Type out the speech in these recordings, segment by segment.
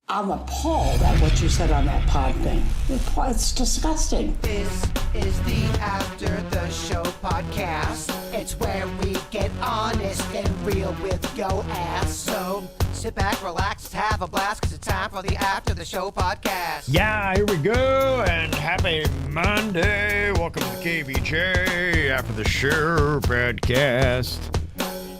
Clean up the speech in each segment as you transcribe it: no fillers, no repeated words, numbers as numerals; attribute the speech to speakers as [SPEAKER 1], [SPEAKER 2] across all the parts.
[SPEAKER 1] I'm appalled at what you said on that pod thing. It's disgusting.
[SPEAKER 2] This is the After the Show podcast. It's where we get honest and real with yo ass. So sit back, relax, have a blast, because it's time for the After the Show podcast.
[SPEAKER 3] Yeah, here we go, and happy Monday. Welcome to the KVJ After the Show podcast.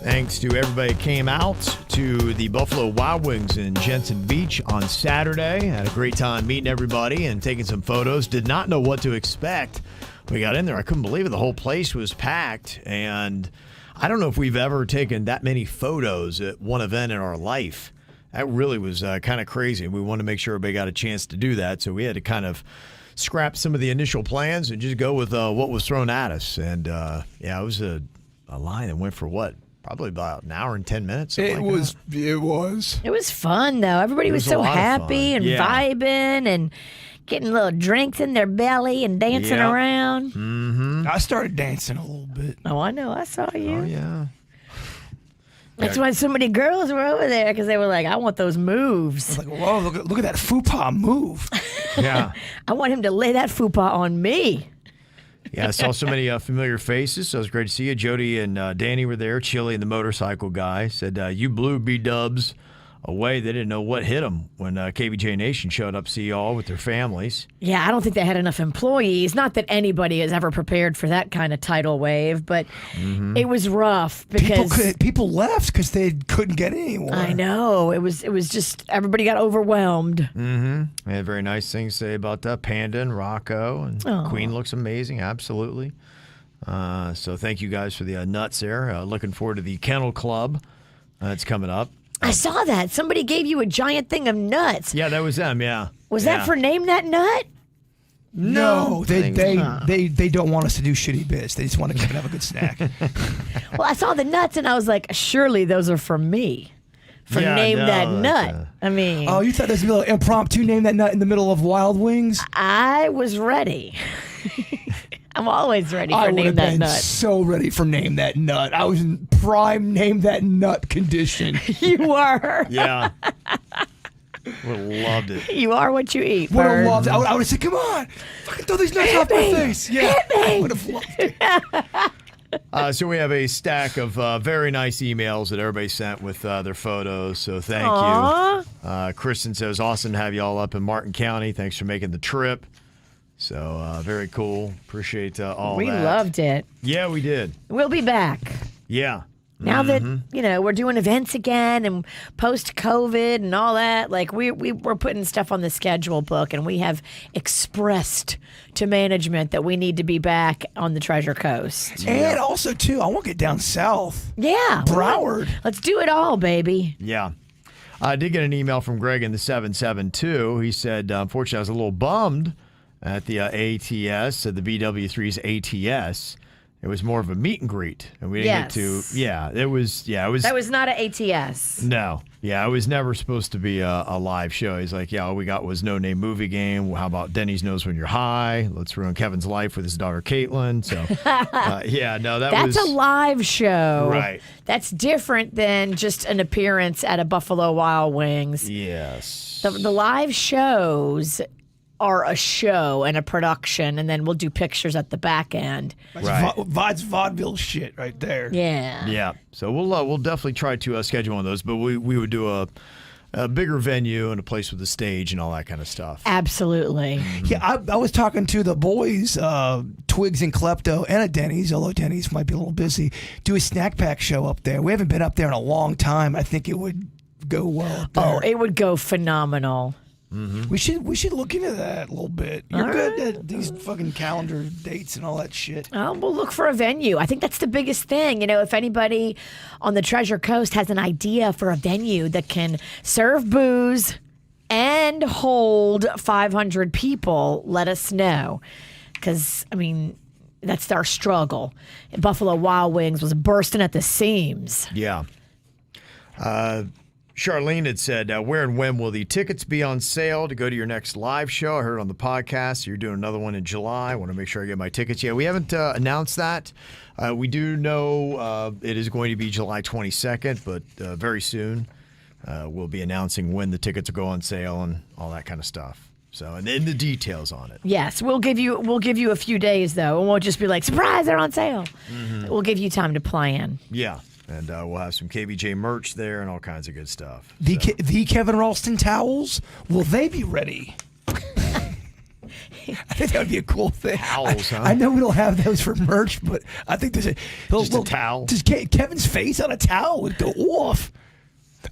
[SPEAKER 3] Thanks to everybody who came out to the Buffalo Wild Wings in Jensen Beach on Saturday. Had a great time meeting everybody and taking some photos. Did not know what to expect. We got in there. I couldn't believe it. The whole place was packed. And I don't know if we've ever taken that many photos at one event in our life. That really was kind of crazy. We wanted to make sure everybody got a chance to do that. So we had to kind of scrap some of the initial plans and just go with what was thrown at us. And, yeah, it was a line that went for what? Probably about an hour and 10 minutes.
[SPEAKER 4] It was. It was
[SPEAKER 5] fun, though. Everybody was so happy and vibing and getting little drinks in their belly and dancing around.
[SPEAKER 3] Mm-hmm.
[SPEAKER 4] I started dancing a little bit.
[SPEAKER 5] Oh, I know. I saw you.
[SPEAKER 3] Oh, yeah.
[SPEAKER 5] That's why so many girls were over there, because they were like, I want those moves.
[SPEAKER 4] I was like, whoa, look at that fupa move.
[SPEAKER 3] Yeah.
[SPEAKER 5] I want him to lay that fupa on me.
[SPEAKER 3] Yeah, I saw so many familiar faces, so it was great to see you. Jody and Danny were there. Chili and the motorcycle guy said, you blew B-dubs away. They didn't know what hit them when KVJ Nation showed up to see y'all with their families.
[SPEAKER 5] Yeah, I don't think they had enough employees. Not that anybody is ever prepared for that kind of tidal wave, but it was rough because
[SPEAKER 4] people left because they couldn't get anyone.
[SPEAKER 5] I know. It was just everybody got overwhelmed.
[SPEAKER 3] Mm-hmm. They had very nice things to say about Panda and Rocco, and Queen looks amazing, absolutely. So thank you guys for the nuts there. Looking forward to the Kennel Club. It's coming up.
[SPEAKER 5] I saw that. Somebody gave you a giant thing of nuts.
[SPEAKER 3] Yeah, that was them, yeah.
[SPEAKER 5] Was that for Name That Nut?
[SPEAKER 4] No, they don't want us to do shitty bits. They just want to come and have a good snack.
[SPEAKER 5] Well, I saw the nuts and I was like, surely those are for me. Name That Nut. I mean.
[SPEAKER 4] Oh, you thought there's a little impromptu Name That Nut in the middle of Wild Wings?
[SPEAKER 5] I was ready. I'm always ready for Name That Nut.
[SPEAKER 4] So ready for Name That Nut. I was in prime Name That Nut condition.
[SPEAKER 5] You were.
[SPEAKER 3] Yeah. Would have loved it.
[SPEAKER 5] You are what you eat.
[SPEAKER 4] Would have loved it. I would have said, come on, fucking throw these nuts off my face. Yeah, I would have loved it.
[SPEAKER 3] So we have a stack of very nice emails that everybody sent with their photos. So thank you. Kristen says, awesome to have you all up in Martin County. Thanks for making the trip. So very cool. Appreciate all that.
[SPEAKER 5] We loved it.
[SPEAKER 3] Yeah, we did.
[SPEAKER 5] We'll be back.
[SPEAKER 3] Yeah.
[SPEAKER 5] Now that, we're doing events again and post-COVID and all that, like we're putting stuff on the schedule book, and we have expressed to management that we need to be back on the Treasure Coast.
[SPEAKER 4] And also, too, I want to get down south.
[SPEAKER 5] Yeah.
[SPEAKER 4] Broward.
[SPEAKER 5] Let's do it all, baby.
[SPEAKER 3] Yeah. I did get an email from Greg in the 772. He said, unfortunately, I was a little bummed at the ATS, at the BW3's ATS. It was more of a meet and greet, and we didn't get to. Yeah, it was. That was
[SPEAKER 5] not an ATS.
[SPEAKER 3] No, yeah, it was never supposed to be a live show. He's like, yeah, all we got was No Name Movie Game. How about Denny's Knows When You're High? Let's ruin Kevin's life with his daughter Caitlyn. So, that's
[SPEAKER 5] a live show,
[SPEAKER 3] right?
[SPEAKER 5] That's different than just an appearance at a Buffalo Wild Wings.
[SPEAKER 3] Yes,
[SPEAKER 5] the live shows are a show and a production, and then we'll do pictures at the back end.
[SPEAKER 4] Right. That's vaudeville shit right there.
[SPEAKER 5] Yeah.
[SPEAKER 3] Yeah. So we'll definitely try to schedule one of those, but we would do a bigger venue and a place with a stage and all that kind of stuff.
[SPEAKER 5] Absolutely.
[SPEAKER 4] Yeah, I was talking to the boys, Twigs and Klepto, and a Denny's, although Denny's might be a little busy, do a snack pack show up there. We haven't been up there in a long time. I think it would go well up there.
[SPEAKER 5] Oh, it would go phenomenal.
[SPEAKER 3] Mm-hmm.
[SPEAKER 4] We should look into that a little bit. You're good at these fucking calendar dates and all that shit.
[SPEAKER 5] We'll look for a venue. I think that's the biggest thing. If anybody on the Treasure Coast has an idea for a venue that can serve booze and hold 500 people, let us know. Because, that's our struggle. Buffalo Wild Wings was bursting at the seams.
[SPEAKER 3] Yeah. Charlene had said, where and when will the tickets be on sale to go to your next live show? I heard on the podcast you're doing another one in July. I want to make sure I get my tickets. Yeah, we haven't announced that. We do know it is going to be July 22nd, but very soon. we'll be announcing when the tickets will go on sale and all that kind of stuff. So, and then the details on it.
[SPEAKER 5] Yes, we'll give you a few days though. It won't just be like surprise, they're on sale. We'll give you time to plan.
[SPEAKER 3] Yeah, and we'll have some KVJ merch there and all kinds of good stuff.
[SPEAKER 4] The Kevin Ralston towels, will they be ready? I think that would be a cool thing.
[SPEAKER 3] Towels, huh?
[SPEAKER 4] I know we don't have those for merch, but I think there's
[SPEAKER 3] Just a towel.
[SPEAKER 4] Just Kevin's face on a towel would go off.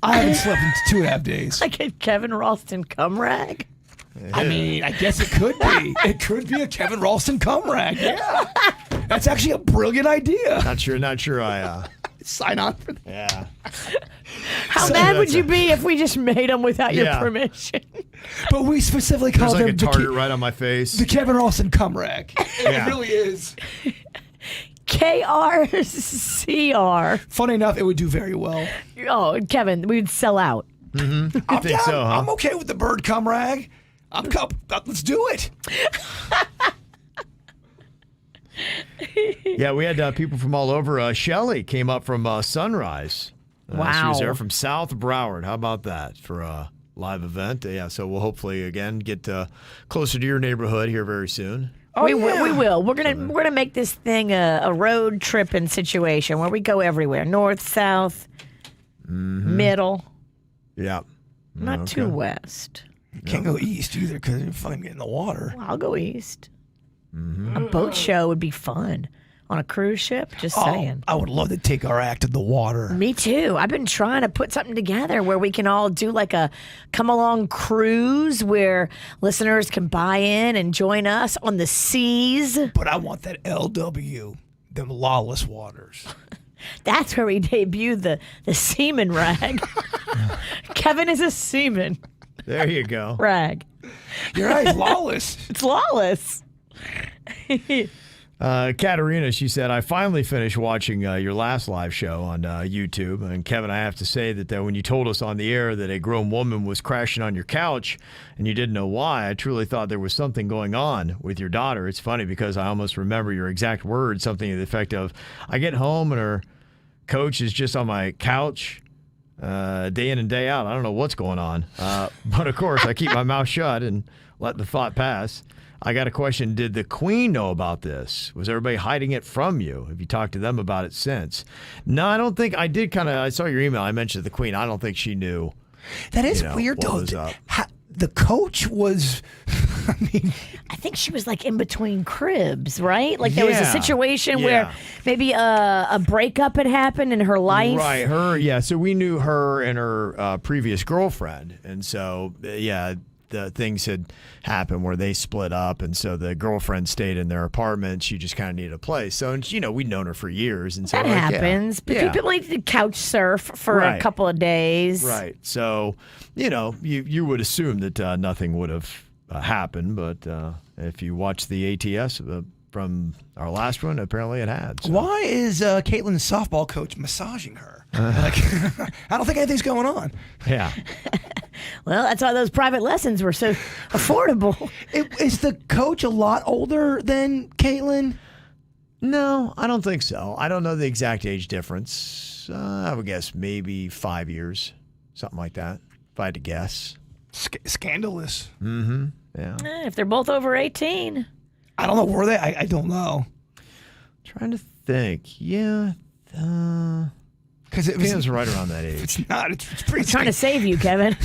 [SPEAKER 4] I haven't slept in 2.5 days.
[SPEAKER 5] Like a Kevin Ralston cum rag.
[SPEAKER 4] I mean, I guess it could be. It could be a Kevin Ralston cum rag. Yeah, that's actually a brilliant idea.
[SPEAKER 3] Not sure. I
[SPEAKER 4] sign on for that.
[SPEAKER 3] yeah.
[SPEAKER 5] How mad would you be if we just made them without your
[SPEAKER 3] Yeah.
[SPEAKER 5] permission?
[SPEAKER 4] But we specifically call
[SPEAKER 3] There's like
[SPEAKER 4] them
[SPEAKER 3] a target right on my face.
[SPEAKER 4] the Kevin Ralston cum rag.
[SPEAKER 3] Yeah.
[SPEAKER 4] It really is.
[SPEAKER 5] KRCR.
[SPEAKER 4] Funny enough, it would do very well.
[SPEAKER 5] Oh, Kevin, we'd sell out.
[SPEAKER 3] I think so, huh?
[SPEAKER 4] I'm okay with the bird cum rag. Let's do it.
[SPEAKER 3] Yeah, we had people from all over. Shelly came up from Sunrise. She
[SPEAKER 5] Wow.
[SPEAKER 3] was there from South Broward. How about that for a live event? Yeah, so we'll hopefully, again, get closer to your neighborhood here very soon.
[SPEAKER 5] We will. We're gonna make this thing a road tripping situation where we go everywhere: north, south, middle,
[SPEAKER 3] Yeah.
[SPEAKER 5] not too west.
[SPEAKER 4] Can't go east either because you're fucking getting in the water.
[SPEAKER 5] I'll go east. A boat show would be fun on a cruise ship. Just saying.
[SPEAKER 4] I would love to take our act to the water.
[SPEAKER 5] Me too. I've been trying to put something together where we can all do like a come along cruise where listeners can buy in and join us on the seas.
[SPEAKER 4] But I want that LW, them lawless waters.
[SPEAKER 5] That's where we debut the seaman rag. Kevin is a seaman
[SPEAKER 3] There you go.
[SPEAKER 5] rag.
[SPEAKER 4] You're right, lawless.
[SPEAKER 5] It's lawless.
[SPEAKER 3] Katarina, she said, I finally finished watching your last live show on YouTube. And Kevin, I have to say that when you told us on the air that a grown woman was crashing on your couch and you didn't know why, I truly thought there was something going on with your daughter. It's funny because I almost remember your exact words, something to the effect of, I get home and her coach is just on my couch day in and day out. I don't know what's going on. But of course, I keep my mouth shut and let the thought pass. I got a question. Did the Queen know about this? Was everybody hiding it from you? Have you talked to them about it since? No, I don't think. I did I saw your email. I mentioned the Queen. I don't think she knew.
[SPEAKER 4] That is
[SPEAKER 3] what
[SPEAKER 4] weird, though.
[SPEAKER 3] was up.
[SPEAKER 4] The coach was, I mean,
[SPEAKER 5] I think she was like in between cribs, right? Like there was a
[SPEAKER 3] Yeah,
[SPEAKER 5] situation
[SPEAKER 3] yeah.
[SPEAKER 5] where maybe a breakup had happened in her life.
[SPEAKER 3] Right. Her. Yeah. So we knew her and her previous girlfriend. And so, yeah, the things had happened where they split up. And so the girlfriend stayed in their apartment. She just kind of needed a place. So, and, we'd known her for years. And so
[SPEAKER 5] That happens. But people like to couch surf for a
[SPEAKER 3] Right.
[SPEAKER 5] couple of days.
[SPEAKER 3] Right. So, you would assume that nothing would have happened. But if you watch the ATS from our last one, apparently it had. So.
[SPEAKER 4] why is Caitlyn's softball coach massaging her? Like, I don't think anything's going on.
[SPEAKER 3] Yeah.
[SPEAKER 5] Well, that's why those private lessons were so affordable.
[SPEAKER 4] Is the coach a lot older than Caitlyn?
[SPEAKER 3] No, I don't think so. I don't know the exact age difference. I would guess maybe 5 years, something like that, if I had to guess.
[SPEAKER 4] Scandalous.
[SPEAKER 3] Yeah.
[SPEAKER 5] If they're both over 18.
[SPEAKER 4] I don't know. Were they? I don't know.
[SPEAKER 3] Trying to think. Yeah.
[SPEAKER 4] Because it
[SPEAKER 3] Caitlyn's
[SPEAKER 4] was
[SPEAKER 3] right around that age.
[SPEAKER 4] It's not. It's pretty.
[SPEAKER 5] Trying to save you, Kevin.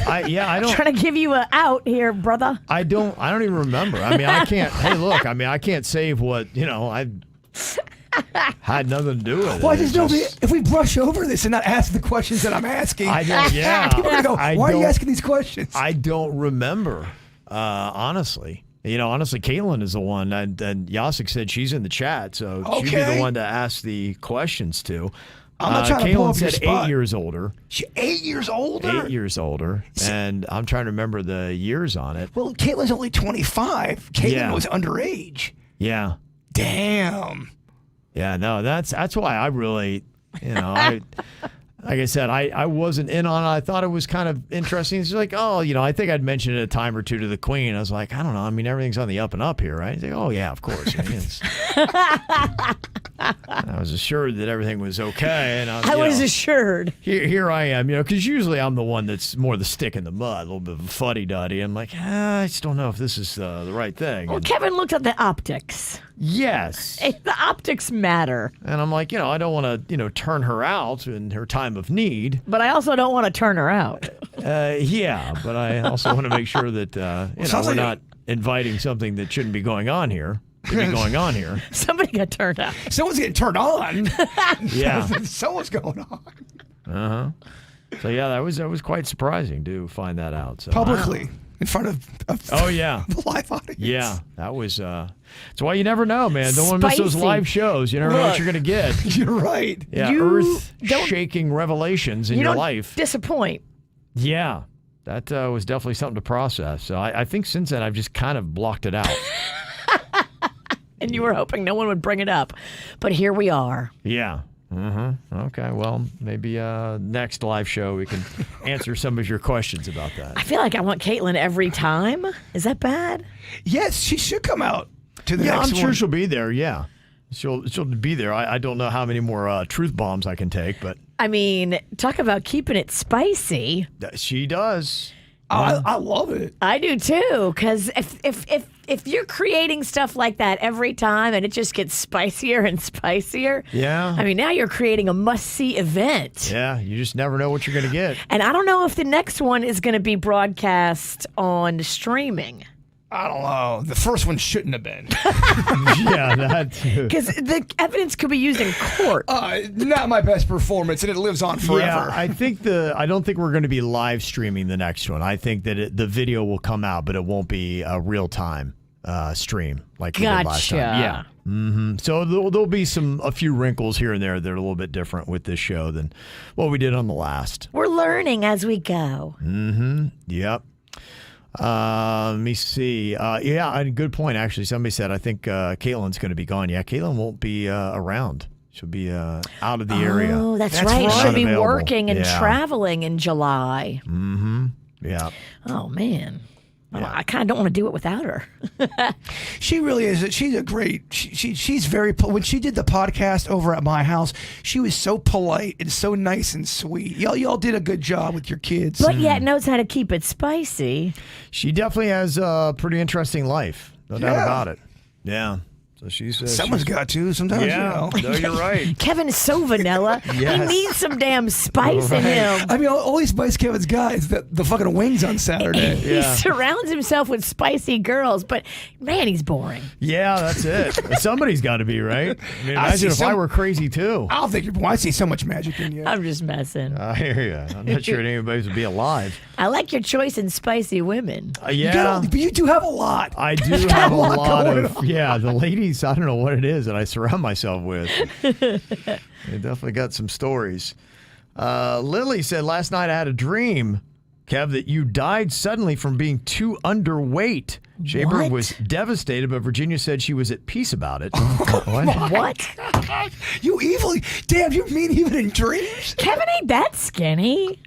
[SPEAKER 3] I don't.
[SPEAKER 5] Trying to give you a out here, brother.
[SPEAKER 3] I don't even remember. I mean, I can't. Hey, look. I mean, I can't save what I had nothing to do with it.
[SPEAKER 4] Well, I just know if we brush over this and not ask the questions that I'm asking,
[SPEAKER 3] I don't. Yeah.
[SPEAKER 4] people are gonna go,
[SPEAKER 3] I
[SPEAKER 4] why are you
[SPEAKER 3] don't-
[SPEAKER 4] asking these questions?
[SPEAKER 3] I don't remember. Honestly. Honestly, Caitlyn is the one, and Yasik said she's in the chat, so she'd be
[SPEAKER 4] Okay.
[SPEAKER 3] the one to ask the questions to.
[SPEAKER 4] I'm not trying to pull
[SPEAKER 3] Caitlyn
[SPEAKER 4] up your
[SPEAKER 3] said
[SPEAKER 4] spot.
[SPEAKER 3] 8 years older.
[SPEAKER 4] She's 8 years older.
[SPEAKER 3] 8 years older, and I'm trying to remember the years on it.
[SPEAKER 4] Well, Caitlyn's only 25. Caitlyn
[SPEAKER 3] Yeah.
[SPEAKER 4] was underage.
[SPEAKER 3] Yeah,
[SPEAKER 4] Damn.
[SPEAKER 3] yeah. No, that's why I really, like I said, I wasn't in on it. I thought it was kind of interesting. It's like, oh, I think I'd mentioned it a time or two to the Queen. I was like, I don't know. I mean, everything's on the up and up here, right? He's like, oh, yeah, of course. I was assured that everything was okay. And
[SPEAKER 5] I was assured.
[SPEAKER 3] Here I am, because usually I'm the one that's more the stick in the mud, a little bit of a fuddy-duddy. I'm like, I just don't know if this is the right thing.
[SPEAKER 5] Well, Kevin looked at the optics.
[SPEAKER 3] Yes.
[SPEAKER 5] The optics matter.
[SPEAKER 3] And I'm like, I don't want to, turn her out in her time of need.
[SPEAKER 5] But I also don't want to turn her out.
[SPEAKER 3] Yeah, but I also want to make sure that, we're not inviting something that shouldn't be going on here.
[SPEAKER 5] Somebody got turned out.
[SPEAKER 4] Someone's getting turned on.
[SPEAKER 3] Yeah.
[SPEAKER 4] Someone's going on.
[SPEAKER 3] Uh-huh. So, yeah, that was quite surprising to find that out. So,
[SPEAKER 4] publicly. In front of
[SPEAKER 3] oh, yeah.
[SPEAKER 4] the live audience.
[SPEAKER 3] Yeah, that was, that's why you never know, man. Don't want to miss those live shows. You never know what you're going to get.
[SPEAKER 4] You're right.
[SPEAKER 3] Yeah, earth-shaking revelations in your life.
[SPEAKER 5] Disappoint.
[SPEAKER 3] Yeah, that was definitely something to process. So I think since then I've just kind of blocked it out.
[SPEAKER 5] And you were hoping no one would bring it up. But here we are.
[SPEAKER 3] Yeah. Okay, well, maybe next live show we can answer some of your questions about that.
[SPEAKER 5] I feel like I want Caitlyn every time. Is that bad?
[SPEAKER 4] Yes, she should come out to the next one.
[SPEAKER 3] I'm sure she'll be there, yeah. She'll be there. I don't know how many more truth bombs I can take, but...
[SPEAKER 5] I mean, talk about keeping it spicy.
[SPEAKER 3] She does.
[SPEAKER 4] I love it.
[SPEAKER 5] I do too, because if you're creating stuff like that every time and it just gets spicier and spicier,
[SPEAKER 3] yeah.
[SPEAKER 5] I mean, now you're creating a must-see event.
[SPEAKER 3] Yeah, you just never know what you're going to get.
[SPEAKER 5] And I don't know if the next one is going to be broadcast on streaming.
[SPEAKER 4] I don't know. The first one shouldn't have been.
[SPEAKER 3] Yeah, that too.
[SPEAKER 5] Because the evidence could be used in court.
[SPEAKER 4] Not my best performance, and it lives on forever.
[SPEAKER 3] Yeah, I don't think we're going to be live streaming the next one. I think that the video will come out, but it won't be a real time stream like we did last time. Yeah. Mm-hmm. So there'll be a few wrinkles here and there that are a little bit different with this show than what we did on the last.
[SPEAKER 5] We're learning as we go.
[SPEAKER 3] Mm-hmm. Yep. Let me see. Yeah, good point, actually. Somebody said, I think Caitlyn's going to be gone. Yeah, Caitlyn won't be around. She'll be out of the area.
[SPEAKER 5] Oh, that's right. She'll be
[SPEAKER 3] Unavailable.
[SPEAKER 5] working and traveling in July.
[SPEAKER 3] Mm-hmm. Yeah.
[SPEAKER 5] Oh, man.
[SPEAKER 3] Yeah.
[SPEAKER 5] I kind of don't want to do it without her.
[SPEAKER 4] She really is. She's a great. She's very. When she did the podcast over at my house, she was so polite and so nice and sweet. Y'all did a good job with your kids.
[SPEAKER 5] But yet knows how to keep it spicy.
[SPEAKER 3] She definitely has a pretty interesting life. No doubt about it. Yeah. So
[SPEAKER 4] someone's got to sometimes.
[SPEAKER 3] Yeah, no, you're right.
[SPEAKER 5] Kevin is so vanilla.
[SPEAKER 3] Yes.
[SPEAKER 5] He needs some damn spice in him.
[SPEAKER 4] I mean, all these spice Kevin's got is the fucking wings on Saturday.
[SPEAKER 5] He surrounds himself with spicy girls, but man, he's boring.
[SPEAKER 3] Yeah, that's it. Somebody's got to be, right? I mean, imagine if I were crazy too.
[SPEAKER 4] I don't think you're. I see so much magic in you.
[SPEAKER 5] I'm just messing.
[SPEAKER 3] I hear you. I'm not sure anybody would be alive.
[SPEAKER 5] I like your choice in spicy women.
[SPEAKER 3] Yeah,
[SPEAKER 4] but you do have a lot.
[SPEAKER 3] I do have a lot of. Yeah, the ladies. I don't know what it is that I surround myself with. They definitely got some stories. Lily said, last night I had a dream, Kev, that you died suddenly from being too underweight. Jaybird was devastated, but Virginia said she was at peace about it.
[SPEAKER 5] What?
[SPEAKER 4] You evil. Damn, you mean even in dreams?
[SPEAKER 5] Kevin ain't that skinny.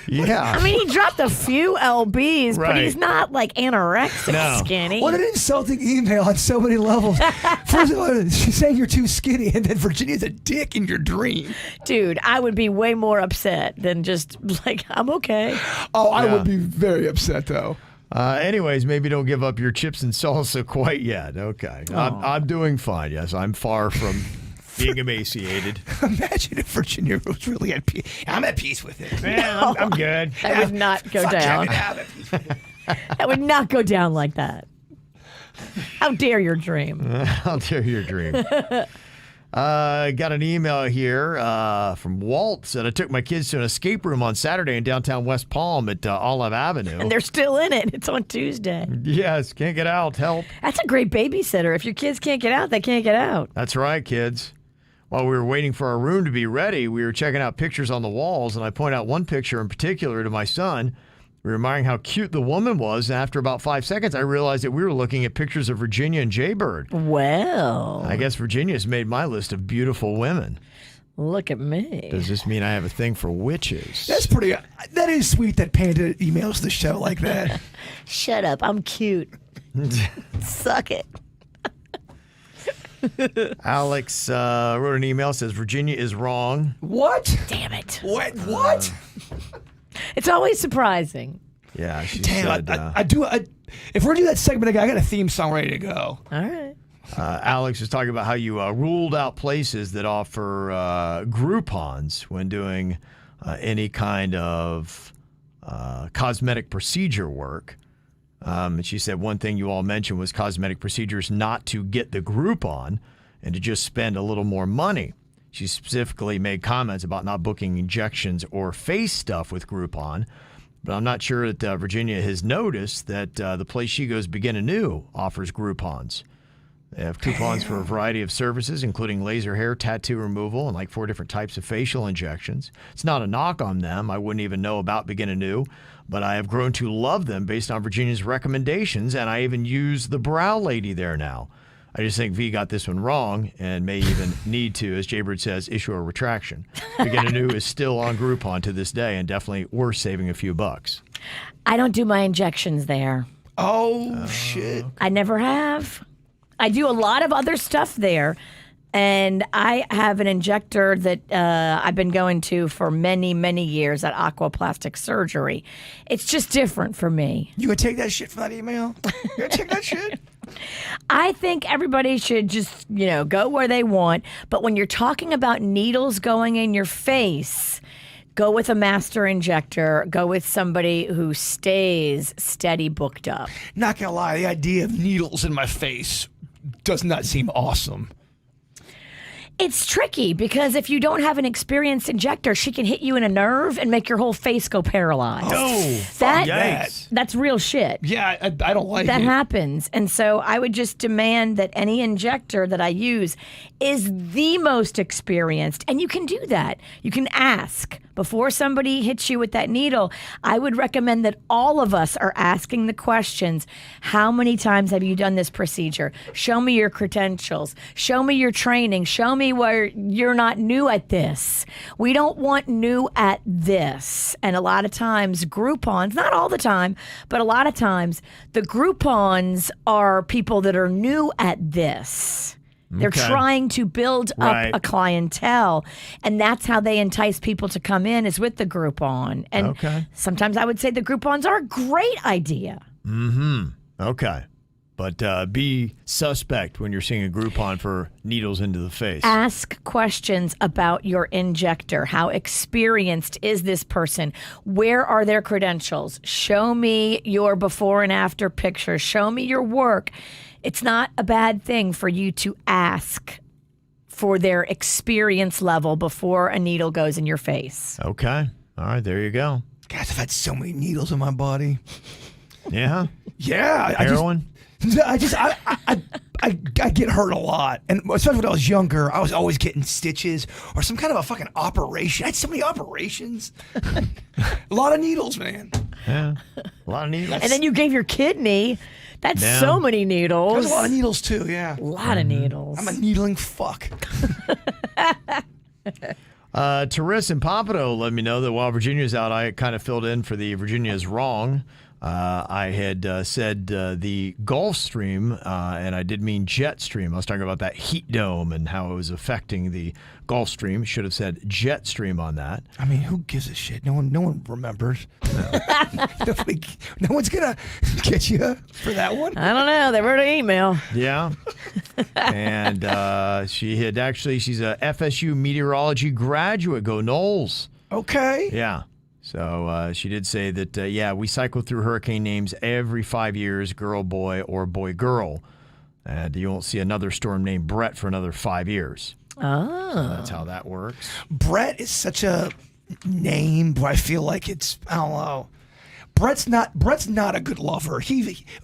[SPEAKER 3] Yeah.
[SPEAKER 5] I mean, he dropped a few lbs,
[SPEAKER 3] Right.
[SPEAKER 5] but he's not like anorexic skinny.
[SPEAKER 4] What an insulting email on so many levels. First of all, she's saying you're too skinny, and then Virginia's a dick in your dream.
[SPEAKER 5] Dude, I would be way more upset than just like, I'm okay.
[SPEAKER 4] Oh, I would be very upset, though.
[SPEAKER 3] Anyways, maybe don't give up your chips and salsa quite yet. Okay. I'm doing fine. Yes, I'm far from being emaciated.
[SPEAKER 4] Imagine if Virginia was really at peace. I'm at peace with it.
[SPEAKER 3] Man, I'm good.
[SPEAKER 5] That would not go down. That would not go down like that. How dare your dream?
[SPEAKER 3] How dare your dream? Got an email here from Walt. Said, I took my kids to an escape room on Saturday in downtown West Palm at Olive Avenue.
[SPEAKER 5] And they're still in it. It's on Tuesday.
[SPEAKER 3] Yes, can't get out. Help.
[SPEAKER 5] That's a great babysitter. If your kids can't get out, they can't get out.
[SPEAKER 3] That's right, kids. While we were waiting for our room to be ready, we were checking out pictures on the walls, and I point out one picture in particular to my son. We were admiring how cute the woman was, and after about 5 seconds, I realized that we were looking at pictures of Virginia and Jaybird.
[SPEAKER 5] Well,
[SPEAKER 3] I guess Virginia's made my list of beautiful women.
[SPEAKER 5] Look at me.
[SPEAKER 3] Does this mean I have a thing for witches?
[SPEAKER 4] That's pretty. That is sweet that Panda emails the show like that.
[SPEAKER 5] Shut up. I'm cute. Suck it.
[SPEAKER 3] Alex wrote an email, says Virginia is wrong.
[SPEAKER 4] What?
[SPEAKER 5] Damn it.
[SPEAKER 4] What?
[SPEAKER 5] It's always surprising.
[SPEAKER 3] Yeah, she
[SPEAKER 4] Damn,
[SPEAKER 3] said.
[SPEAKER 4] I do. If we're doing that segment again, I got a theme song ready to go.
[SPEAKER 5] All right.
[SPEAKER 3] Alex was talking about how you ruled out places that offer Groupons when doing any kind of cosmetic procedure work. And she said one thing you all mentioned was cosmetic procedures not to get the Groupon and to just spend a little more money. She specifically made comments about not booking injections or face stuff with Groupon. But I'm not sure that Virginia has noticed that the place she goes, Begin Anew, offers Groupons. They have coupons for a variety of services, including laser hair, tattoo removal, and like 4 different types of facial injections. It's not a knock on them. I wouldn't even know about Begin Anew, but I have grown to love them based on Virginia's recommendations, and I even use the brow lady there now. I just think V got this one wrong and may even need to, as Jaybird says, issue a retraction. Begin Anew is still on Groupon to this day and definitely worth saving a few bucks.
[SPEAKER 5] I don't do my injections there.
[SPEAKER 4] Oh, shit.
[SPEAKER 5] I never have. I do a lot of other stuff there. And I have an injector that I've been going to for many, many years at Aquaplastic Surgery. It's just different for me.
[SPEAKER 4] You gonna take that shit from that email? You gonna take that shit?
[SPEAKER 5] I think everybody should just, go where they want. But when you're talking about needles going in your face, go with a master injector. Go with somebody who stays steady booked up.
[SPEAKER 4] Not gonna lie, the idea of needles in my face does not seem awesome.
[SPEAKER 5] It's tricky because if you don't have an experienced injector, she can hit you in a nerve and make your whole face go paralyzed. That's real shit.
[SPEAKER 4] Yeah, I don't like
[SPEAKER 5] that
[SPEAKER 4] it.
[SPEAKER 5] happens. And so I would just demand that any injector that I use is the most experienced. And you can do that. You can ask. Before somebody hits you with that needle, I would recommend that all of us are asking the questions. How many times have you done this procedure? Show me your credentials. Show me your training. Show me where you're not new at this. We don't want new at this. And a lot of times, Groupons, not all the time, but a lot of times, the Groupons are people that are new at this. They're trying to build up a clientele, and that's how they entice people to come in is with the Groupon. And sometimes I would say the Groupons are a great idea.
[SPEAKER 3] Okay. But be suspect when you're seeing a Groupon for needles into the face.
[SPEAKER 5] Ask questions about your injector. How experienced is this person? Where are their credentials? Show me your before and after pictures. Show me your work. It's not a bad thing for you to ask for their experience level before a needle goes in your face.
[SPEAKER 3] Okay. All right, there you go.
[SPEAKER 4] Guys, I've had so many needles in my body.
[SPEAKER 3] Yeah?
[SPEAKER 4] Yeah.
[SPEAKER 3] Heroin?
[SPEAKER 4] I get hurt a lot. And especially when I was younger, I was always getting stitches or some kind of a fucking operation. I had so many operations. A lot of needles, man.
[SPEAKER 3] Yeah. A lot of needles.
[SPEAKER 5] And then you gave your kidney. That's so many needles.
[SPEAKER 4] There's a lot of needles, too, yeah.
[SPEAKER 5] A lot of needles.
[SPEAKER 4] I'm a needling fuck.
[SPEAKER 3] Teresa and Pompano let me know that while Virginia's out, I kind of filled in for the Virginia's wrong. I had said the Gulfstream, and I did mean Jetstream. I was talking about that heat dome and how it was affecting the Gulfstream. Should have said Jetstream on that.
[SPEAKER 4] I mean, who gives a shit? No one remembers. No one's gonna get you for that one.
[SPEAKER 5] I don't know. They wrote an email.
[SPEAKER 3] Yeah. And she's a FSU meteorology graduate. Go Knowles.
[SPEAKER 4] Okay.
[SPEAKER 3] Yeah. So she did say that, we cycle through hurricane names every 5 years, girl, boy, or boy, girl. And you won't see another storm named Brett for another 5 years.
[SPEAKER 5] Oh.
[SPEAKER 3] So that's how that works.
[SPEAKER 4] Brett is such a name, but I feel like I don't know. Brett's not a good lover.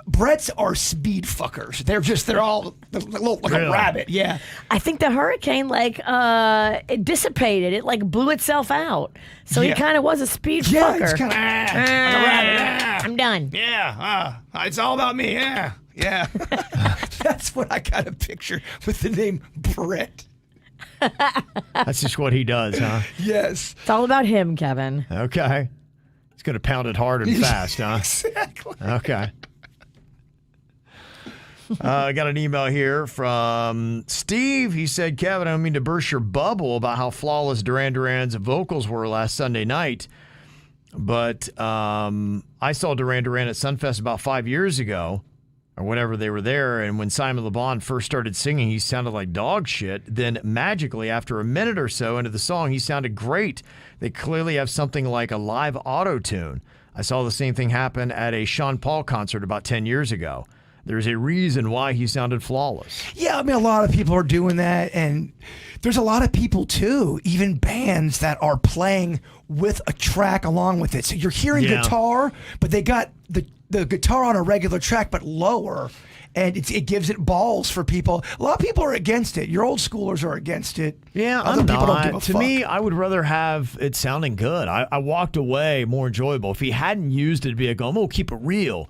[SPEAKER 4] Brett's are speed fuckers. They're all like a rabbit. Yeah.
[SPEAKER 5] I think the hurricane it dissipated. It blew itself out. So he kind of was a speed fucker.
[SPEAKER 4] It's kind of like a rabbit.
[SPEAKER 5] I'm done.
[SPEAKER 4] Yeah. It's all about me. Yeah. That's what I kind of picture with the name Brett.
[SPEAKER 3] That's just what he does, huh?
[SPEAKER 4] Yes.
[SPEAKER 5] It's all about him, Kevin.
[SPEAKER 3] Okay. He's going to pound it hard and fast, huh?
[SPEAKER 4] Exactly.
[SPEAKER 3] Okay. I got an email here from Steve. He said, Kevin, I don't mean to burst your bubble about how flawless Duran Duran's vocals were last Sunday night, but I saw Duran Duran at Sunfest about 5 years ago, or whenever they were there, and when Simon Le Bon first started singing, he sounded like dog shit. Then magically, after a minute or so into the song, he sounded great. They clearly have something like a live auto-tune. I saw the same thing happen at a Sean Paul concert about 10 years ago. There's a reason why he sounded flawless.
[SPEAKER 4] Yeah, I mean, a lot of people are doing that, and there's a lot of people, too, even bands that are playing with a track along with it. So you're hearing guitar, but they got the guitar on a regular track, but lower, and it gives it balls for people. A lot of people are against it. Your old schoolers are against it.
[SPEAKER 3] Yeah,
[SPEAKER 4] Other
[SPEAKER 3] I'm
[SPEAKER 4] people
[SPEAKER 3] not.
[SPEAKER 4] don't give a
[SPEAKER 3] To
[SPEAKER 4] fuck.
[SPEAKER 3] me, I would rather have it sounding good. I walked away more enjoyable. If he hadn't used it, it'd be like, I'm going to keep it real.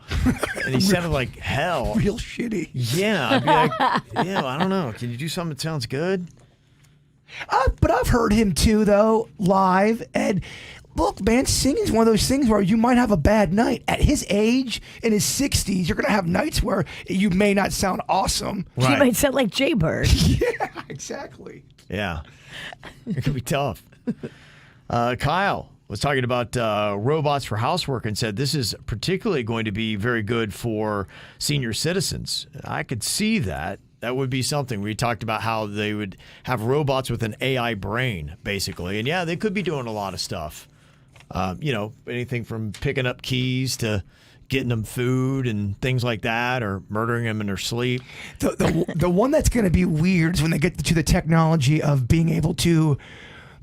[SPEAKER 3] And he sounded like hell.
[SPEAKER 4] Real shitty.
[SPEAKER 3] Yeah, I'd be like, yeah, I don't know. Can you do something that sounds good?
[SPEAKER 4] But I've heard him, too, though, live, and look, man, singing is one of those things where you might have a bad night. At his age, in his 60s, you're going to have nights where you may not sound awesome.
[SPEAKER 5] He might sound like Jay Bird.
[SPEAKER 4] Yeah, exactly.
[SPEAKER 3] Yeah. It could be tough. Kyle was talking about robots for housework and said this is particularly going to be very good for senior citizens. I could see that. That would be something. We talked about how they would have robots with an AI brain, basically. And, yeah, they could be doing a lot of stuff. Anything from picking up keys to getting them food and things like that, or murdering them in their sleep.
[SPEAKER 4] The one that's going to be weird is when they get to the technology of being able to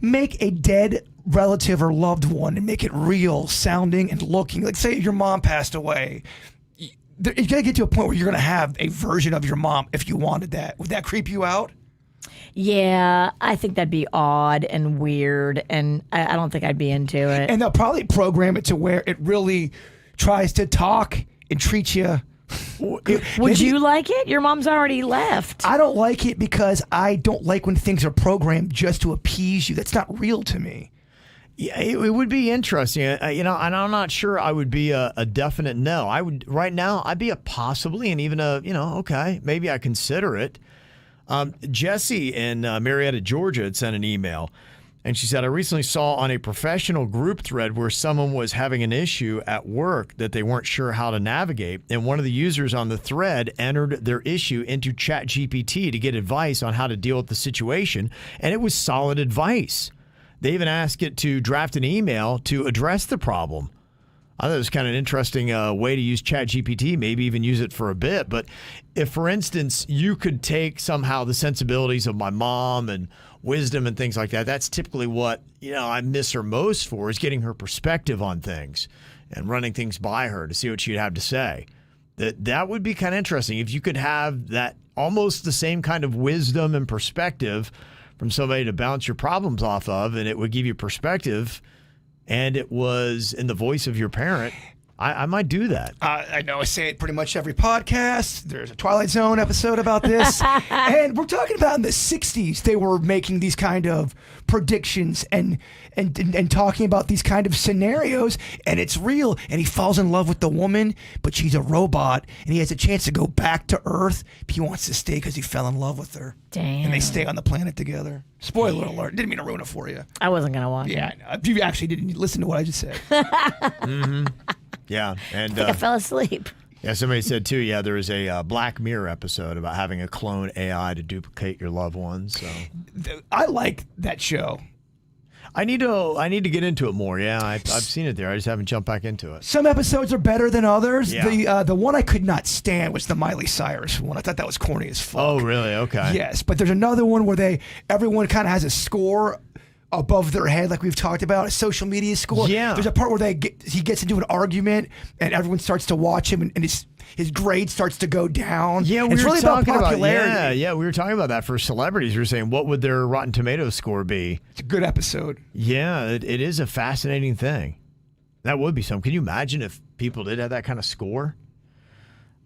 [SPEAKER 4] make a dead relative or loved one and make it real sounding and looking. Like, say your mom passed away. You're going to get to a point where you're going to have a version of your mom if you wanted that. Would that creep you out?
[SPEAKER 5] Yeah, I think that'd be odd and weird, and I don't think I'd be into it.
[SPEAKER 4] And they'll probably program it to where it really tries to talk and treat you.
[SPEAKER 5] Would you like it? Your mom's already left.
[SPEAKER 4] I don't like it because I don't like when things are programmed just to appease you. That's not real to me.
[SPEAKER 3] Yeah, it would be interesting, and I'm not sure I would be a definite no. I would right now. I'd be a possibly, and even a okay, maybe I consider it. Jesse in Marietta, Georgia, had sent an email, and she said, I recently saw on a professional group thread where someone was having an issue at work that they weren't sure how to navigate, and one of the users on the thread entered their issue into ChatGPT to get advice on how to deal with the situation, and it was solid advice. They even asked it to draft an email to address the problem. I thought it was kind of an interesting way to use ChatGPT, maybe even use it for a bit. But if, for instance, you could take somehow the sensibilities of my mom and wisdom and things like that, that's typically what I miss her most for, is getting her perspective on things and running things by her to see what she'd have to say. That would be kind of interesting if you could have that almost the same kind of wisdom and perspective from somebody to bounce your problems off of, and it would give you perspective, and it was in the voice of your parent. I might do that.
[SPEAKER 4] I know I say it pretty much every podcast. There's a Twilight Zone episode about this. And we're talking about in the 60s, they were making these kind of predictions and talking about these kind of scenarios, and it's real. And he falls in love with the woman, but she's a robot, and he has a chance to go back to Earth. But he wants to stay because he fell in love with her.
[SPEAKER 5] Damn.
[SPEAKER 4] And they stay on the planet together. Spoiler alert. Didn't mean to ruin it for you.
[SPEAKER 5] I wasn't going to watch
[SPEAKER 4] Yeah,
[SPEAKER 5] it.
[SPEAKER 4] I know. You actually didn't listen to what I just said.
[SPEAKER 3] Mm-hmm. Yeah, and
[SPEAKER 5] I fell asleep.
[SPEAKER 3] yeah, somebody said too. Yeah, there is a Black Mirror episode about having a clone AI to duplicate your loved ones. So
[SPEAKER 4] I like that show.
[SPEAKER 3] I need to get into it more. Yeah, I've seen it there. I just haven't jumped back into it.
[SPEAKER 4] Some episodes are better than others.
[SPEAKER 3] Yeah.
[SPEAKER 4] The one I could not stand was the Miley Cyrus one. I thought that was corny as fuck.
[SPEAKER 3] Oh, really? Okay.
[SPEAKER 4] Yes, but there's another one where everyone kind of has a score above their head, like we've talked about, a social media score.
[SPEAKER 3] Yeah.
[SPEAKER 4] There's a part where he gets into an argument and everyone starts to watch him, and his grade starts to go down.
[SPEAKER 3] Yeah,
[SPEAKER 4] it's really about popularity.
[SPEAKER 3] Yeah, we were talking about that for celebrities. We were saying, what would their Rotten Tomatoes score be?
[SPEAKER 4] It's a good episode.
[SPEAKER 3] Yeah, it is a fascinating thing. That would be something. Can you imagine if people did have that kind of score?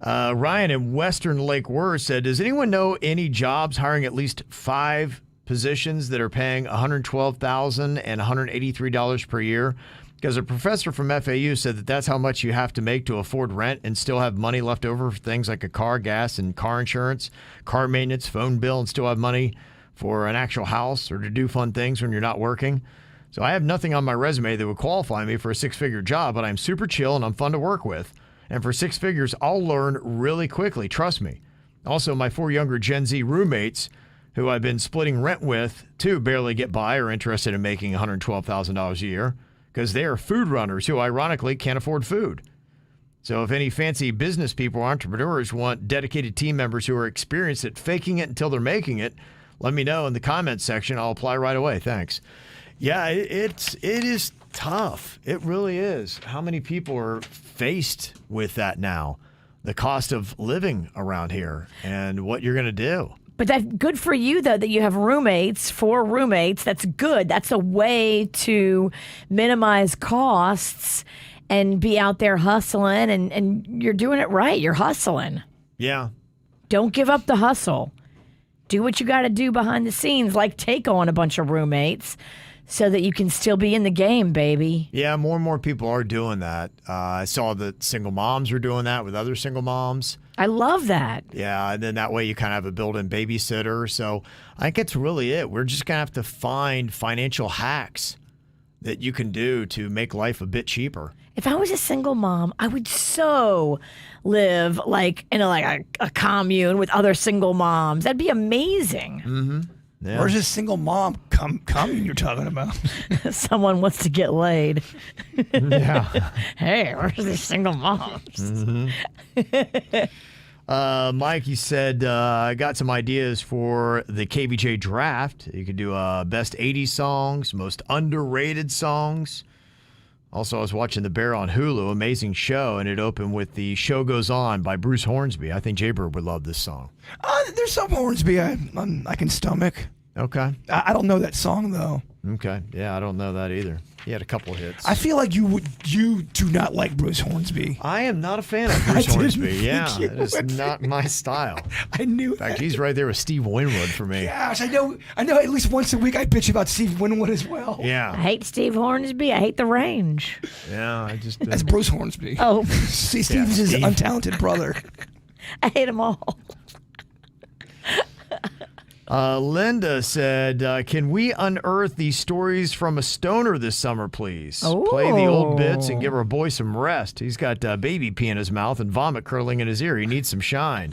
[SPEAKER 3] Ryan in Western Lake Worth said, does anyone know any jobs hiring at least 5 positions that are paying $112,000 and $183 per year? Because a professor from FAU said that that's how much you have to make to afford rent and still have money left over for things like a car, gas, and car insurance, car maintenance, phone bill, and still have money for an actual house or to do fun things when you're not working. So I have nothing on my resume that would qualify me for a six-figure job, but I'm super chill and I'm fun to work with. And for six figures, I'll learn really quickly, trust me. Also, my 4 younger Gen Z roommates who I've been splitting rent with, too, barely get by or interested in making $112,000 a year because they are food runners who, ironically, can't afford food. So if any fancy business people or entrepreneurs want dedicated team members who are experienced at faking it until they're making it, let me know in the comments section. I'll apply right away. Thanks. Yeah, it is tough. It really is. How many people are faced with that now? The cost of living around here and what you're going to do.
[SPEAKER 5] But that's good for you, though, that you have roommates, 4 roommates. That's good. That's a way to minimize costs and be out there hustling. And you're doing it right. You're hustling.
[SPEAKER 3] Yeah.
[SPEAKER 5] Don't give up the hustle. Do what you got to do behind the scenes, like take on a bunch of roommates so that you can still be in the game, baby.
[SPEAKER 3] Yeah, more and more people are doing that. I saw that single moms are doing that with other single moms.
[SPEAKER 5] I love that.
[SPEAKER 3] Yeah, and then that way you kind of have a built-in babysitter. So I think that's really it. We're just going to have to find financial hacks that you can do to make life a bit cheaper.
[SPEAKER 5] If I was a single mom, I would so live like in a commune with other single moms. That'd be amazing.
[SPEAKER 3] Mm-hmm. Yeah.
[SPEAKER 4] Where's this single mom commune you're talking about?
[SPEAKER 5] Someone wants to get laid.
[SPEAKER 3] Yeah.
[SPEAKER 5] Hey, where's these single moms?
[SPEAKER 3] Mm-hmm. Mike, you said I got some ideas for the KVJ draft. You could do best 80s songs, most underrated songs. Also, I was watching The Bear on Hulu, amazing show, and it opened with The Show Goes On by Bruce Hornsby. I think Jaybird would love this song.
[SPEAKER 4] There's some Hornsby I can stomach.
[SPEAKER 3] Okay.
[SPEAKER 4] I don't know that song, though.
[SPEAKER 3] Okay. Yeah, I don't know that either. He had a couple hits.
[SPEAKER 4] I feel like you do not like Bruce Hornsby.
[SPEAKER 3] I am not a fan of Bruce Hornsby. Yeah,
[SPEAKER 4] you
[SPEAKER 3] it is not my style.
[SPEAKER 4] I knew
[SPEAKER 3] In fact,
[SPEAKER 4] that.
[SPEAKER 3] he's right there with Steve Winwood for me.
[SPEAKER 4] Gosh, I know at least once a week I bitch about Steve Winwood as well.
[SPEAKER 5] I
[SPEAKER 3] Yeah.
[SPEAKER 5] hate Steve Hornsby. I hate the range.
[SPEAKER 3] Yeah, I just...
[SPEAKER 4] That's Bruce Hornsby.
[SPEAKER 5] Oh,
[SPEAKER 4] See, Steve's his
[SPEAKER 3] Steve.
[SPEAKER 4] untalented brother.
[SPEAKER 5] I hate them all.
[SPEAKER 3] Linda said, can we unearth these stories from a stoner this summer, please? Play the old bits and give our boy some rest. He's got baby pee in his mouth and vomit curling in his ear. He needs some shine.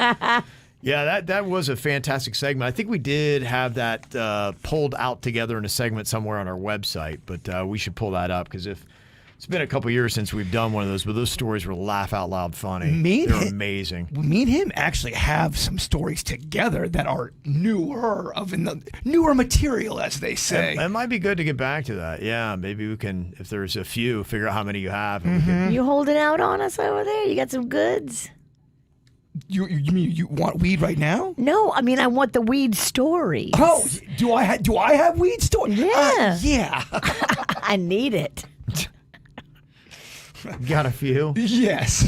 [SPEAKER 3] Yeah, that was a fantastic segment. I think we did have that pulled out together in a segment somewhere on our website, but we should pull that up because it's been a couple years since we've done one of those, but those stories were laugh out loud funny. They're amazing.
[SPEAKER 4] Me and him actually have some stories together that are newer material, as they say.
[SPEAKER 3] It might be good to get back to that. Yeah, maybe we can, if there's a few, figure out how many you have. And we can,
[SPEAKER 5] You holding out on us over there? You got some goods?
[SPEAKER 4] You mean you want weed right now?
[SPEAKER 5] No, I mean I want the weed stories.
[SPEAKER 4] Oh, do I have weed stories?
[SPEAKER 5] Yeah.
[SPEAKER 4] Yeah.
[SPEAKER 5] I need it.
[SPEAKER 3] got a few.
[SPEAKER 4] Yes.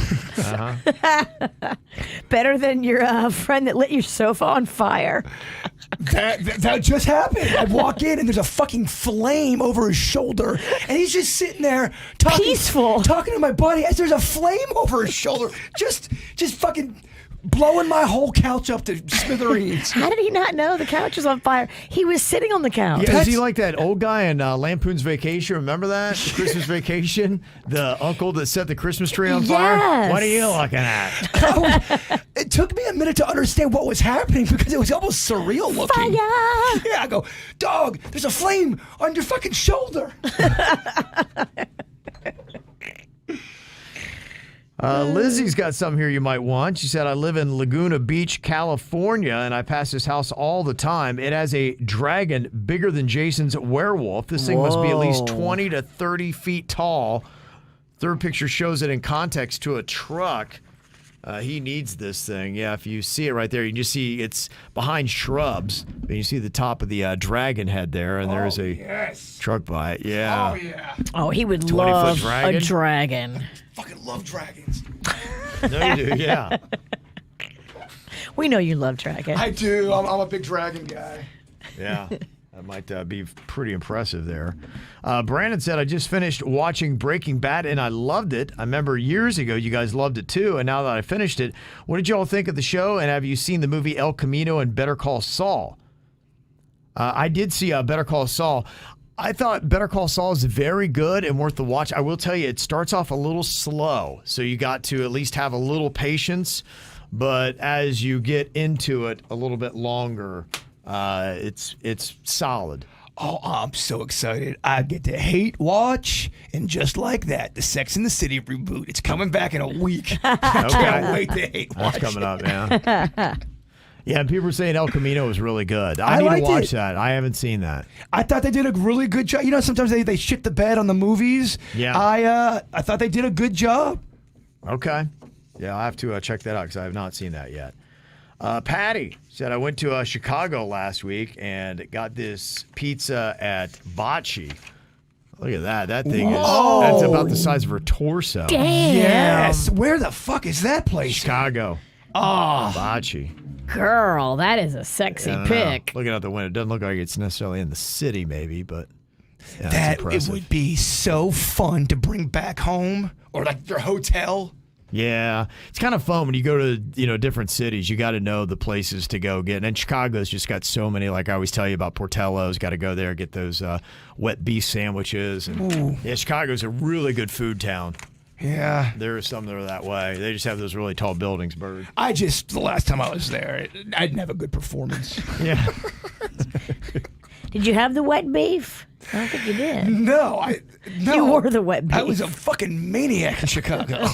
[SPEAKER 5] Better than your friend that lit your sofa on fire.
[SPEAKER 4] That just happened. I walk in and there's a fucking flame over his shoulder, and he's just sitting there
[SPEAKER 5] Peaceful.
[SPEAKER 4] talking to my buddy as there's a flame over his shoulder, just fucking blowing my whole couch up to smithereens.
[SPEAKER 5] How did he not know the couch was on fire? He was sitting on the couch.
[SPEAKER 3] Yeah, is he like that old guy in Lampoon's Vacation? Remember that? The Christmas Vacation? The uncle that set the Christmas tree on fire?
[SPEAKER 5] Yes.
[SPEAKER 3] What are you looking at?
[SPEAKER 4] It took me a minute to understand what was happening because it was almost surreal looking.
[SPEAKER 5] Fire!
[SPEAKER 4] Yeah, I go, dog, there's a flame on your fucking shoulder.
[SPEAKER 3] Lizzie's got something here you might want. She said, I live in Laguna Beach, California, and I pass this house all the time. It has a dragon bigger than Jason's werewolf. This thing must be at least 20 to 30 feet tall. Third picture shows it in context to a truck. He needs this thing. Yeah, if you see it right there, you can just see it's behind shrubs. And you see the top of the dragon head there, and there's a truck by it. Yeah.
[SPEAKER 4] Oh, yeah.
[SPEAKER 5] Oh, he would
[SPEAKER 3] 20-foot
[SPEAKER 5] love
[SPEAKER 3] dragon?
[SPEAKER 5] a dragon.
[SPEAKER 4] Fucking love dragons.
[SPEAKER 3] No, you do, yeah.
[SPEAKER 5] We know you love dragon.
[SPEAKER 4] I do. I'm a big dragon guy.
[SPEAKER 3] Yeah. That might be pretty impressive there. Brandon said, I just finished watching Breaking Bad, and I loved it. I remember years ago you guys loved it, too, and now that I finished it, what did you all think of the show, and have you seen the movie El Camino and Better Call Saul? I did see Better Call Saul. I thought Better Call Saul is very good and worth the watch. I will tell you, it starts off a little slow, so you got to at least have a little patience, but as you get into it a little bit longer, it's solid.
[SPEAKER 4] Oh, I'm so excited. I get to hate watch, and just like that, the Sex and the City reboot. It's coming back in a week. I can't wait to hate watch.
[SPEAKER 3] That's coming up, man. Yeah, and people are saying El Camino was really good. I need to watch that. I haven't seen that.
[SPEAKER 4] I thought they did a really good job. You know, sometimes they shit the bed on the movies.
[SPEAKER 3] Yeah.
[SPEAKER 4] I thought they did a good job.
[SPEAKER 3] Okay. Yeah, I'll have to check that out because I have not seen that yet. Patty said, I went to Chicago last week and got this pizza at Bocce. Look at that. That thing that's about the size of her torso.
[SPEAKER 5] Damn.
[SPEAKER 4] Yes. Where the fuck is that place?
[SPEAKER 3] Chicago.
[SPEAKER 4] Oh.
[SPEAKER 3] Bocce.
[SPEAKER 5] Girl, that is a sexy pic.
[SPEAKER 3] Looking out the window, it doesn't look like it's necessarily in the city, maybe, but yeah,
[SPEAKER 4] that it would be so fun to bring back home or like your hotel.
[SPEAKER 3] Yeah, it's kind of fun when you go to different cities. You got to know the places to go get, and Chicago's just got so many. Like I always tell you about Portillo's, got to go there get those wet beef sandwiches. And yeah, Chicago's a really good food town.
[SPEAKER 4] Yeah.
[SPEAKER 3] There are some that are that way. They just have those really tall buildings, Bird.
[SPEAKER 4] The last time I was there, I didn't have a good performance.
[SPEAKER 3] Yeah.
[SPEAKER 5] Did you have the wet beef? I don't think you did.
[SPEAKER 4] No.
[SPEAKER 5] You wore the wet beef.
[SPEAKER 4] I was a fucking maniac in Chicago.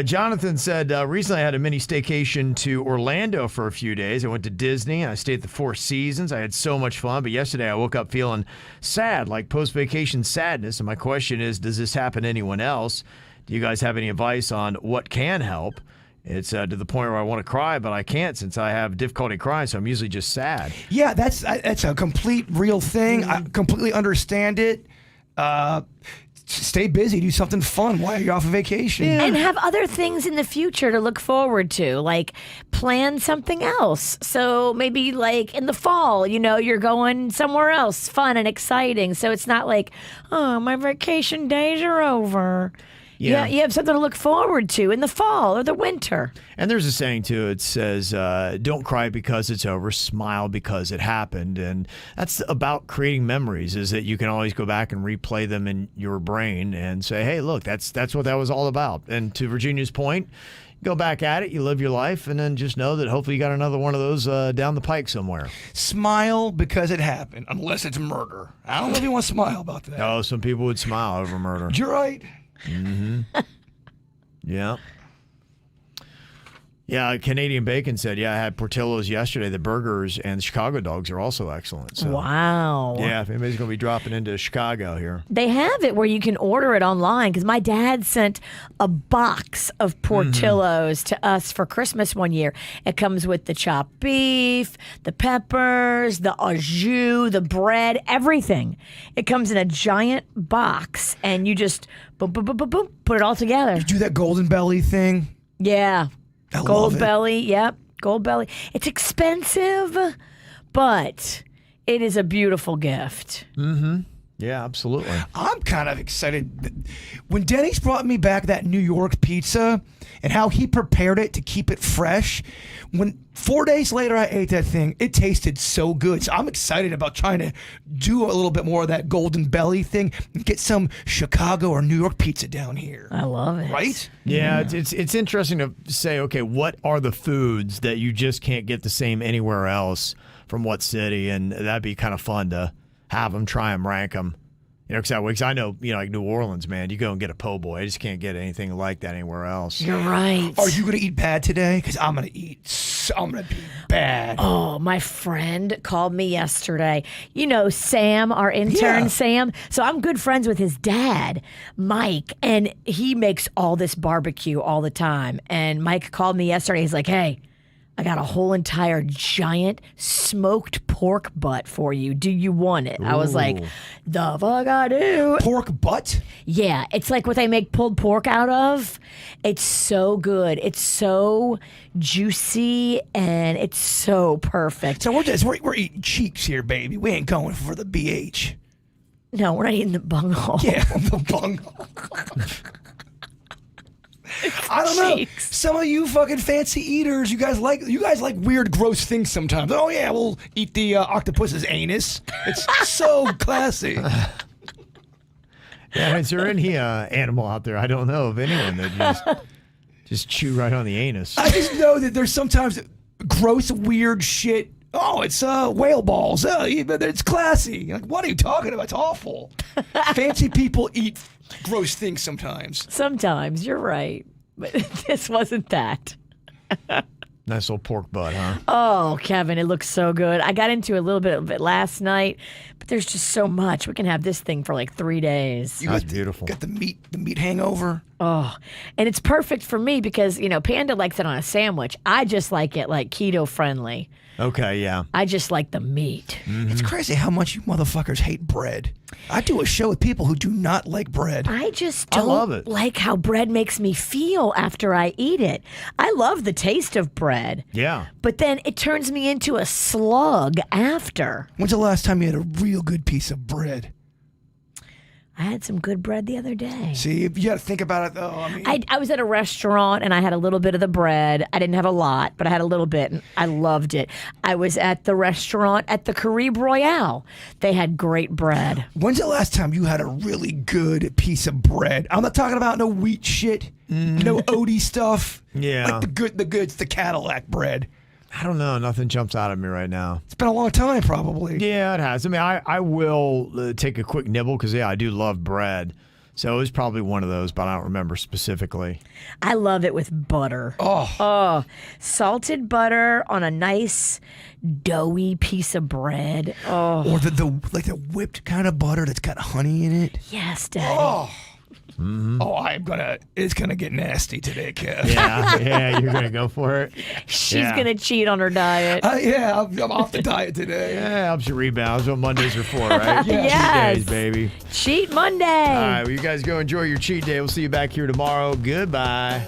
[SPEAKER 3] Jonathan said, recently I had a mini staycation to Orlando for a few days. I went to Disney and I stayed at the Four Seasons. I had so much fun, but yesterday I woke up feeling sad, like post-vacation sadness. And my question is, does this happen to anyone else? Do you guys have any advice on what can help? It's to the point where I want to cry, but I can't since I have difficulty crying, so I'm usually just sad.
[SPEAKER 4] Yeah, that's a complete real thing. I completely understand it. Stay busy, do something fun while you're off of vacation.
[SPEAKER 5] Yeah. And have other things in the future to look forward to, like plan something else. So maybe like in the fall, you're going somewhere else fun and exciting. So it's not like, oh, my vacation days are over. Yeah, you have something to look forward to in the fall or the winter.
[SPEAKER 3] And there's a saying, too. It says, don't cry because it's over, smile because it happened. And that's about creating memories, is that you can always go back and replay them in your brain and say, hey, look, that's what that was all about. And to Virginia's point, go back at it, you live your life, and then just know that hopefully you got another one of those down the pike somewhere.
[SPEAKER 4] Smile because it happened, unless it's murder. I don't know if you want to smile about that.
[SPEAKER 3] Oh, some people would smile over murder.
[SPEAKER 4] You're right.
[SPEAKER 3] Mm-hmm. Yeah. Yeah, Canadian Bacon said, I had Portillo's yesterday. The burgers and the Chicago dogs are also excellent. So.
[SPEAKER 5] Wow.
[SPEAKER 3] Yeah, if anybody's going to be dropping into Chicago here.
[SPEAKER 5] They have it where you can order it online because my dad sent a box of Portillo's to us for Christmas one year. It comes with the chopped beef, the peppers, the au jus, the bread, everything. It comes in a giant box and you just boom, boom, boom, boom, boom, put it all together.
[SPEAKER 4] You do that golden belly thing?
[SPEAKER 5] Yeah.
[SPEAKER 4] I love
[SPEAKER 5] Gold
[SPEAKER 4] it.
[SPEAKER 5] belly, yep. Gold belly. It's expensive, but it is a beautiful gift.
[SPEAKER 3] Mm-hmm. Yeah, absolutely.
[SPEAKER 4] I'm kind of excited. When Denny's brought me back that New York pizza and how he prepared it to keep it fresh, when 4 days later I ate that thing, it tasted so good. So I'm excited about trying to do a little bit more of that golden belly thing and get some Chicago or New York pizza down here.
[SPEAKER 5] I love it.
[SPEAKER 4] Right?
[SPEAKER 3] Yeah, it's interesting to say, okay, what are the foods that you just can't get the same anywhere else from what city? And that'd be kind of fun to have them, try them, rank them. Because I know, like New Orleans, man, you go and get a po' boy. I just can't get anything like that anywhere else.
[SPEAKER 5] You're right.
[SPEAKER 4] Are you going to eat bad today? Because I'm going to I'm going to be bad.
[SPEAKER 5] Oh, my friend called me yesterday. Sam, our intern, Sam. So I'm good friends with his dad, Mike, and he makes all this barbecue all the time. And Mike called me yesterday. He's like, hey, I got a whole entire giant smoked pork butt for you. Do you want it? I was like, the fuck I do.
[SPEAKER 4] Pork butt?
[SPEAKER 5] Yeah, it's like what they make pulled pork out of. It's so good. It's so juicy and it's so perfect.
[SPEAKER 4] So we're eating cheeks here, baby. We ain't going for the BH.
[SPEAKER 5] No, we're not eating the bunghole.
[SPEAKER 4] Yeah, the bunghole. I don't know.
[SPEAKER 5] Cheeks.
[SPEAKER 4] Some of you fucking fancy eaters, you guys like weird, gross things sometimes. Oh yeah, we'll eat the octopus's anus. It's so classy.
[SPEAKER 3] Yeah, is there any animal out there? I don't know of anyone that just chew right on the anus.
[SPEAKER 4] I just know that there's sometimes gross, weird shit. Oh, it's whale balls. It's classy. Like, what are you talking about? It's awful. Fancy people eat gross things sometimes.
[SPEAKER 5] Sometimes, you're right. But this wasn't that.
[SPEAKER 3] Nice little pork butt, huh?
[SPEAKER 5] Oh, Kevin, it looks so good. I got into a little bit of it last night, but there's just so much. We can have this thing for like 3 days.
[SPEAKER 3] That's beautiful.
[SPEAKER 4] Got the meat hangover.
[SPEAKER 5] Oh, and it's perfect for me because, Panda likes it on a sandwich. I just like it like keto friendly.
[SPEAKER 3] Okay, yeah.
[SPEAKER 5] I just like the meat.
[SPEAKER 4] It's crazy how much you motherfuckers hate bread. I do a show with people who do not like bread.
[SPEAKER 5] I just
[SPEAKER 3] I love it.
[SPEAKER 5] don't like how bread makes me feel after I eat it. I love the taste of bread.
[SPEAKER 3] Yeah.
[SPEAKER 5] But then it turns me into a slug after.
[SPEAKER 4] When's the last time you had a real good piece of bread?
[SPEAKER 5] I had some good bread the other day.
[SPEAKER 4] See, you got to think about it, though.
[SPEAKER 5] I was at a restaurant and I had a little bit of the bread. I didn't have a lot, but I had a little bit and I loved it. I was at the restaurant at the Caribe Royale. They had great bread.
[SPEAKER 4] When's the last time you had a really good piece of bread? I'm not talking about no wheat shit, no Odie stuff.
[SPEAKER 3] Yeah.
[SPEAKER 4] Like the goods, the Cadillac bread.
[SPEAKER 3] I don't know. Nothing jumps out at me right now.
[SPEAKER 4] It's been a long time, probably.
[SPEAKER 3] Yeah, it has. I mean, I will take a quick nibble because, I do love bread. So it was probably one of those, but I don't remember specifically.
[SPEAKER 5] I love it with butter.
[SPEAKER 4] Oh.
[SPEAKER 5] Salted butter on a nice doughy piece of bread. Oh,
[SPEAKER 4] Or the whipped kind of butter that's got honey in it.
[SPEAKER 5] yes, Daddy.
[SPEAKER 4] Oh. Oh, it's gonna get nasty today, Kev.
[SPEAKER 3] Yeah, you're going to go for it?
[SPEAKER 5] She's going to cheat on her diet.
[SPEAKER 4] Yeah, I'm off the diet today.
[SPEAKER 3] Yeah, helps you rebound. That's what Mondays are for, right?
[SPEAKER 5] Yes.
[SPEAKER 3] Cheat days, baby.
[SPEAKER 5] Cheat Monday.
[SPEAKER 3] All right, well, you guys go enjoy your cheat day. We'll see you back here tomorrow. Goodbye.